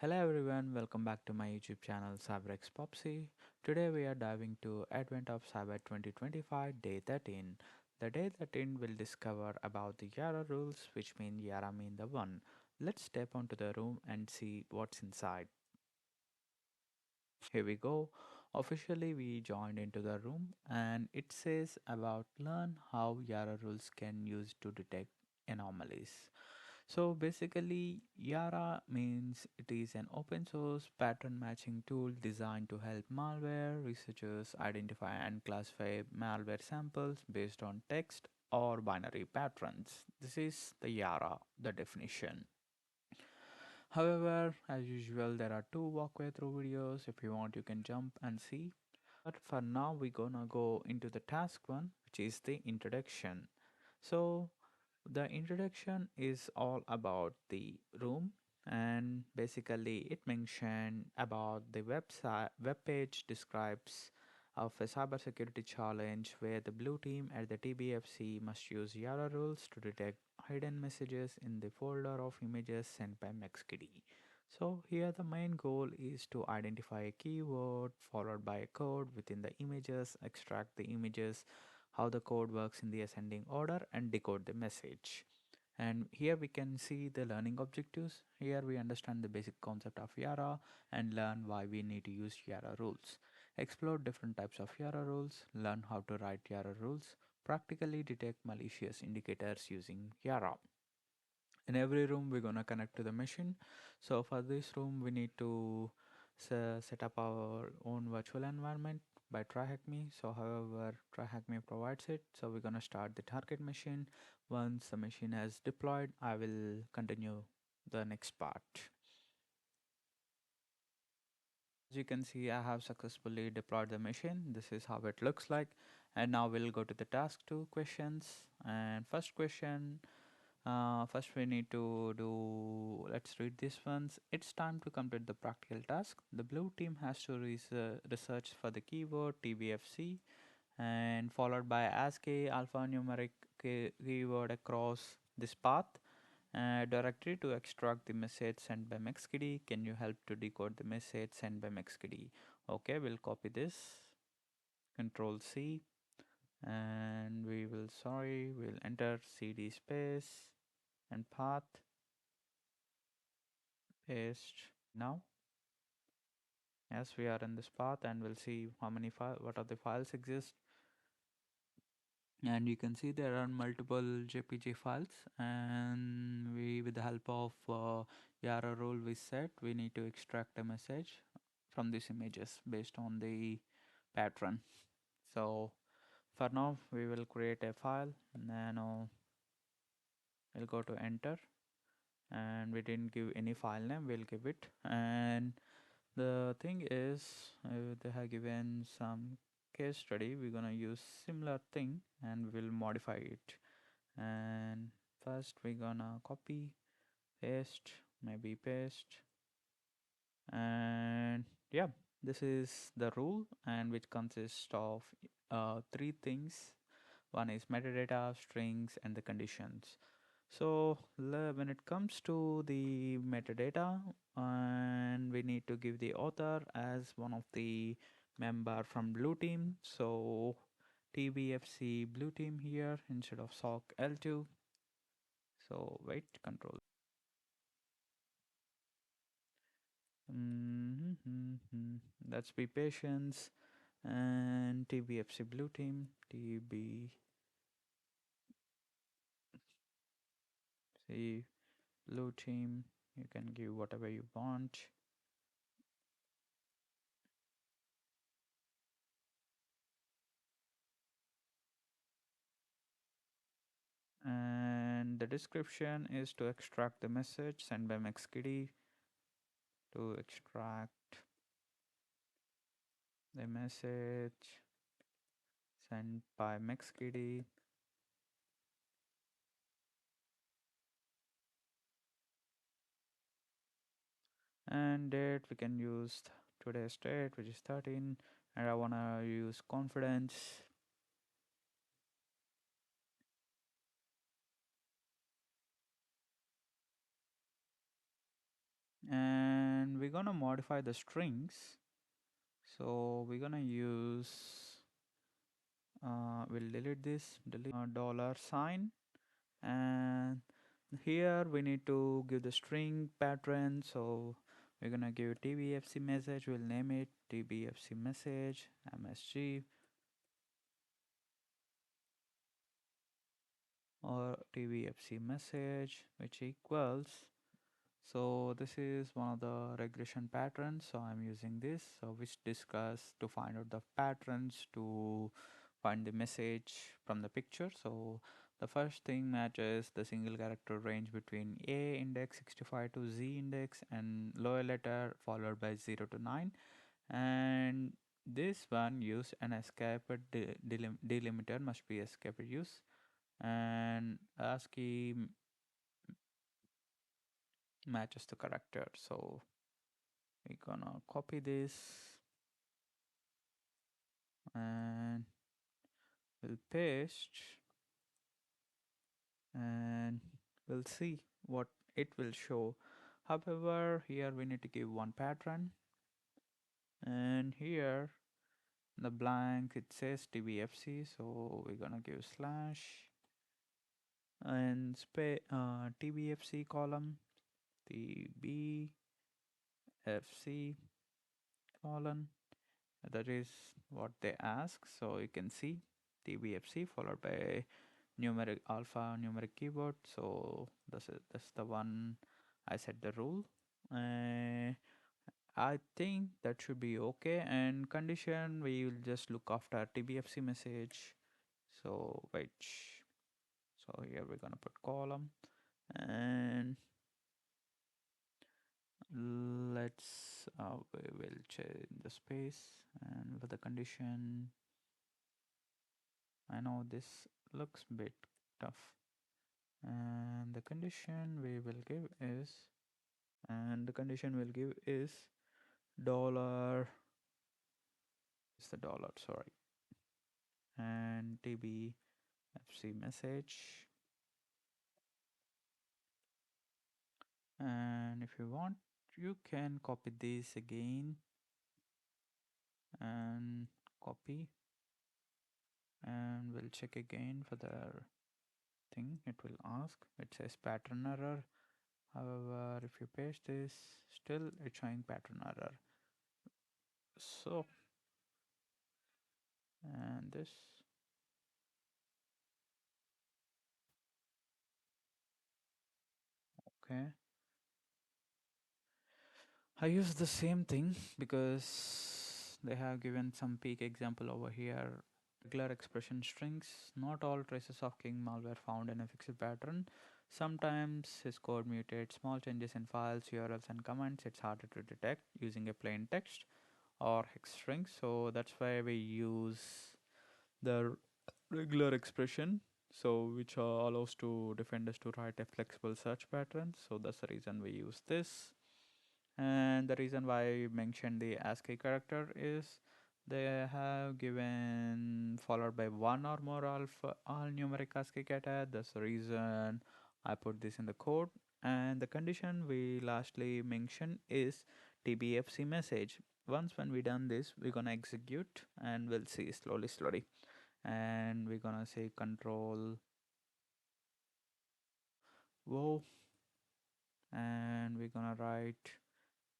Hello everyone, welcome back to my YouTube channel CyberX Popsy. Today we are diving to Advent of Cyber 2025 Day 13. The Day 13 will discover about the YARA rules, which mean YARA mean the one. Let's step onto the room and see what's inside. Here we go. Officially we joined into the room and it says about learn how YARA rules can use to detect anomalies. So basically, YARA means it is an open source pattern matching tool designed to help malware researchers identify and classify malware samples based on text or binary patterns. This is the YARA, the definition. However, as usual, there are two walkthrough videos. If you want, you can jump and see. But for now, we're gonna go into the task one, which is the introduction. So the introduction is all about the room, and basically it mentioned about the web page describes of a cybersecurity challenge where the blue team at the TBFC must use YARA rules to detect hidden messages in the folder of images sent by McSkidy. So here the main goal is to identify a keyword followed by a code within the images, extract the images, how the code works in the ascending order, and decode the message. And here we can see the learning objectives. Here we understand the basic concept of YARA and learn why we need to use YARA rules. Explore different types of YARA rules, learn how to write YARA rules, practically detect malicious indicators using YARA. In every room we're gonna connect to the machine. So for this room we need to set up our own virtual environment by TryHackMe. So however TryHackMe provides it, so we're gonna start the target machine. Once the machine has deployed, I will continue the next part. As you can see, I have successfully deployed the machine. This is how it looks like. And now we'll go to the task 2 questions. And first question, first we need to do, let's read these ones. It's time to complete the practical task. The blue team has to research for the keyword TBFC and followed by ASCII alphanumeric keyword across this path directory to extract the message sent by McSkidy. Can you help to decode the message sent by McSkidy? Okay, we'll copy this. Control C, and we'll enter cd space and path, paste. Now, yes, we are in this path, and we'll see what are the files exist. And you can see there are multiple jpg files, and we, with the help of YARA rule we set, we need to extract a message from these images based on the pattern. So for now we will create a file, and then we'll go to enter, and we didn't give any file name, we'll give it. And the thing is, they have given some case study, we're gonna use similar thing and we'll modify it. And first we're gonna copy, paste, maybe paste, and yeah, this is the rule, and which consists of three things. One is metadata, strings, and the conditions. So when it comes to the metadata, and we need to give the author as one of the member from blue team, so TBFC blue team here instead of SOC L2. So wait, control. Let's be patient. And TBFC blue team, TBC blue team. You can give whatever you want. And the description is to extract the message sent by McSkidy, to extract the message sent by McSkidy. And date, we can use today's date, which is 13, and I want to use confidence. and we're gonna modify the strings. So we're gonna use we'll delete this, delete dollar sign, and here we need to give the string pattern. So we're gonna give tbfc message, we'll name it tbfc message msg or tbfc message, which equals, so this is one of the regression patterns, so I'm using this, so which discuss to find out the patterns to find the message from the picture. So the first thing matches the single character range between a index 65 to z index and lower letter followed by 0 to 9, and this one use an escape delimiter, must be escape use, and ASCII matches the character. So we're gonna copy this and we'll paste, and we'll see what it will show. However, here we need to give one pattern, and here the blank it says tbfc, so we're gonna give slash and tbfc column tbfc colon, that is what they ask. So you can see tbfc followed by numeric alpha numeric keyboard. So that's the one I set the rule. I think that should be okay, and condition we will just look after tbfc message. So wait, so here we're gonna put column, and let's we will change the space, and with the condition, I know this looks bit tough, and the condition we will give is, dollar is the dollar, sorry, and tbfc message, and if you want you can copy this again and copy, and we'll check again for the thing it will ask, it says pattern error. However, if you paste this, still it's showing pattern error. So, and this, okay, I use the same thing because they have given some peak example over here. Regular expression strings, not all traces of king malware found in a fixed pattern. Sometimes his code mutates small changes in files, URLs and comments. It's harder to detect using a plain text or hex string. So that's why we use the regular expression, so which allows to defenders to write a flexible search pattern. So that's the reason we use this. And the reason why I mentioned the ASCII character is they have given followed by one or more all numeric ASCII character. That's the reason I put this in the code. And the condition we lastly mentioned is tbfc message. Once when we done this, we're gonna execute and we'll see slowly, and we're gonna say control whoa, and we're gonna write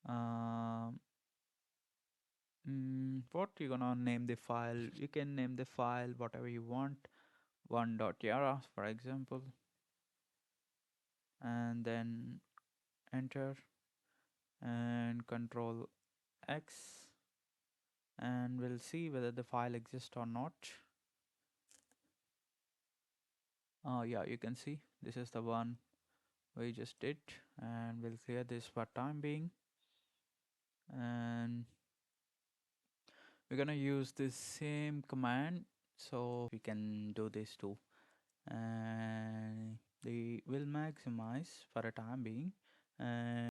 um, what you gonna name the file, you can name the file whatever you want, 1.yara for example, and then enter and control x, and we'll see whether the file exists or not. Yeah, you can see this is the one we just did, and we'll clear this for time being, and we're gonna use this same command so we can do this too, and they will maximize for a time being, and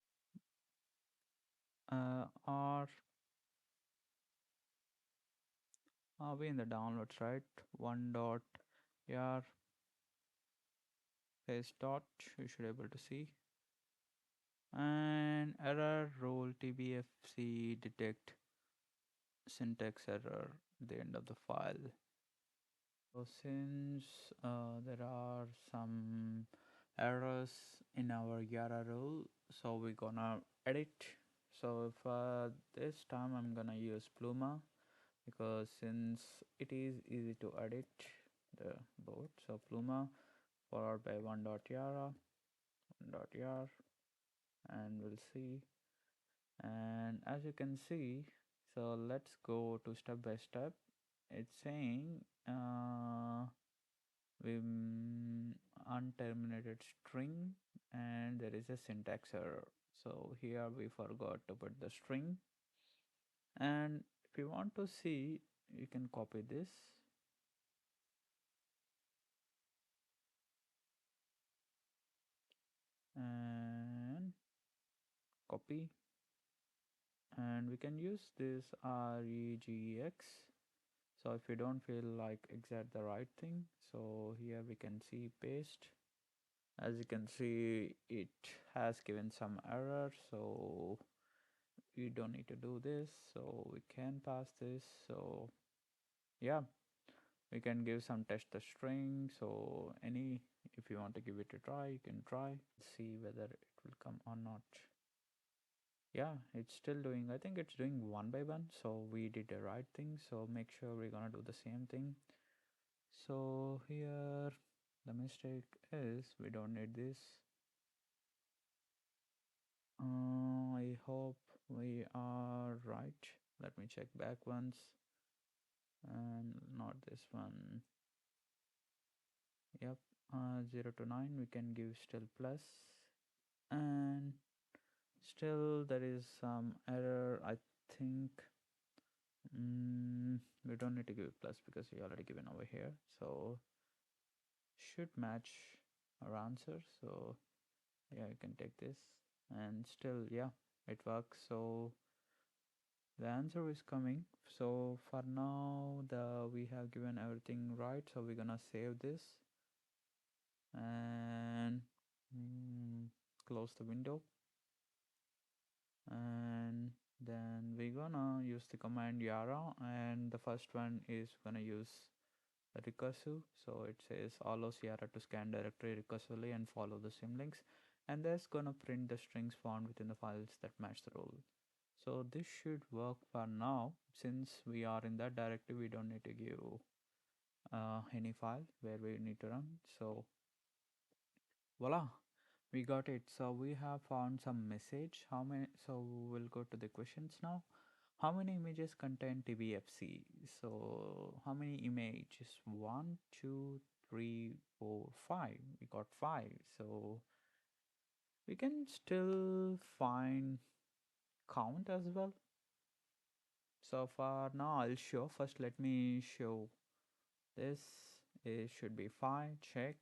are we in the downloads, right? 1.yar paste dot, you should able to see, And error rule tbfc detect syntax error at the end of the file. So since there are some errors in our YARA rule, so we're gonna edit. So for this time I'm gonna use Pluma, because since it is easy to edit the board. So Pluma followed by one.yara, and we'll see. And as you can see, so let's go to step by step. It's saying unterminated string, and there is a syntax error. So here we forgot to put the string. And if you want to see, you can copy this and copy, and we can use this regex. So if you don't feel like exact the right thing, so here we can see paste. As you can see, it has given some error, so we don't need to do this, so we can pass this. So yeah, we can give some test the string. So any, if you want to give it a try, you can try, see whether it will come or not. Yeah, it's still doing, I think it's doing one by one, so we did the right thing. So make sure we're gonna do the same thing. So here the mistake is we don't need this. I hope we are right. Let me check back once. And not this one. Yep, 0 to 9 we can give still plus, and still there is some error, I think. We don't need to give it plus because we already given over here, so should match our answer. So yeah, you can take this, and still yeah, it works. So the answer is coming. So for now we have given everything right, so we're gonna save this and close the window, and then we're gonna use the command YARA, and the first one is gonna use the recursive. So it says allows YARA to scan directory recursively and follow the symlinks, and that's gonna print the strings found within the files that match the role. So this should work for now. Since we are in that directory, we don't need to give any file where we need to run. So voila, we got it. So we have found some message. How many? So we'll go to the questions now. How many images contain TBFC? So how many images? One, two, three, four, five. We got five. So we can still find count as well. So for now, I'll show. First, let me show this. It should be fine. Check.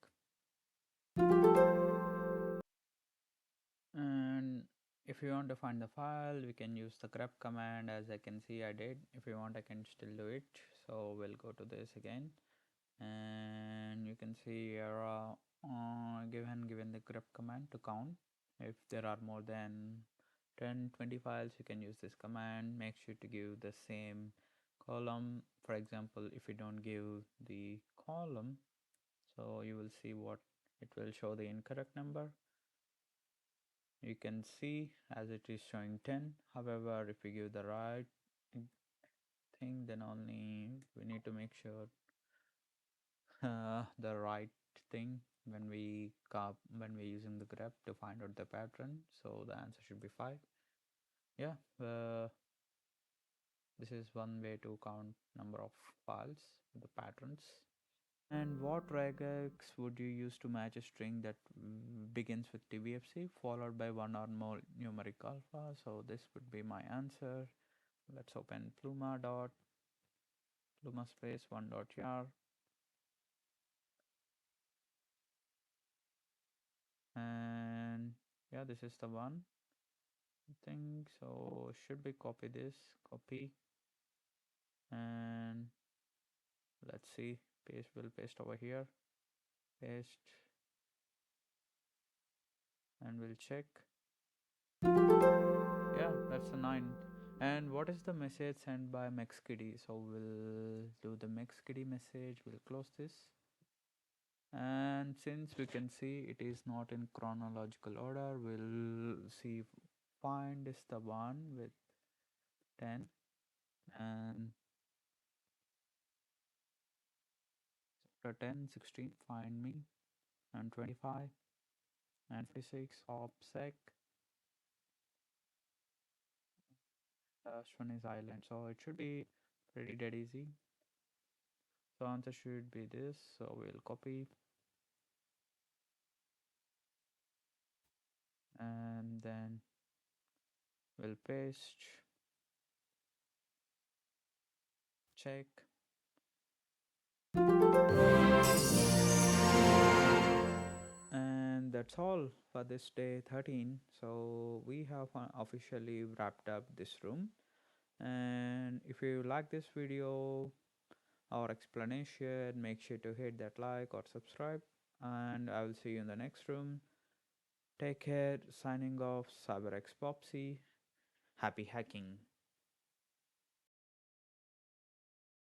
And if you want to find the file, we can use the grep command. As I can see, I did. If you want, I can still do it. So we'll go to this again, and you can see here given the grep command to count. If there are more than 10 20 files, you can use this command. Make sure to give the same column. For example, if you don't give the column, so you will see what it will show the incorrect number. You can see as it is showing 10. However, if we give the right thing, then only we need to make sure the right thing when we're using the grep to find out the pattern. So the answer should be 5. Yeah, this is one way to count number of files with the patterns. And what regex would you use to match a string that begins with TBFC followed by one or more numeric alpha? So this would be my answer. Let's open Pluma space 1.yar, and yeah, this is the one, I think. So should we copy this? Copy, and let's see. Paste, will paste over here. Paste, and we'll check. Yeah, that's a 9. And what is the message sent by McSkidy? So we'll do the McSkidy message. We'll close this. And since we can see it is not in chronological order, we'll see find is the one with 10, and after 10, 16, find me, and 25, and 56, OPSEC. Last one is island. So it should be pretty dead easy. So answer should be this. So we'll copy and then we'll paste, check. And that's all for this day 13. So we have officially wrapped up this room. And if you like this video or explanation, make sure to hit that like or subscribe. And I will see you in the next room. Take care. Signing off. CyberX Popsy. Happy hacking.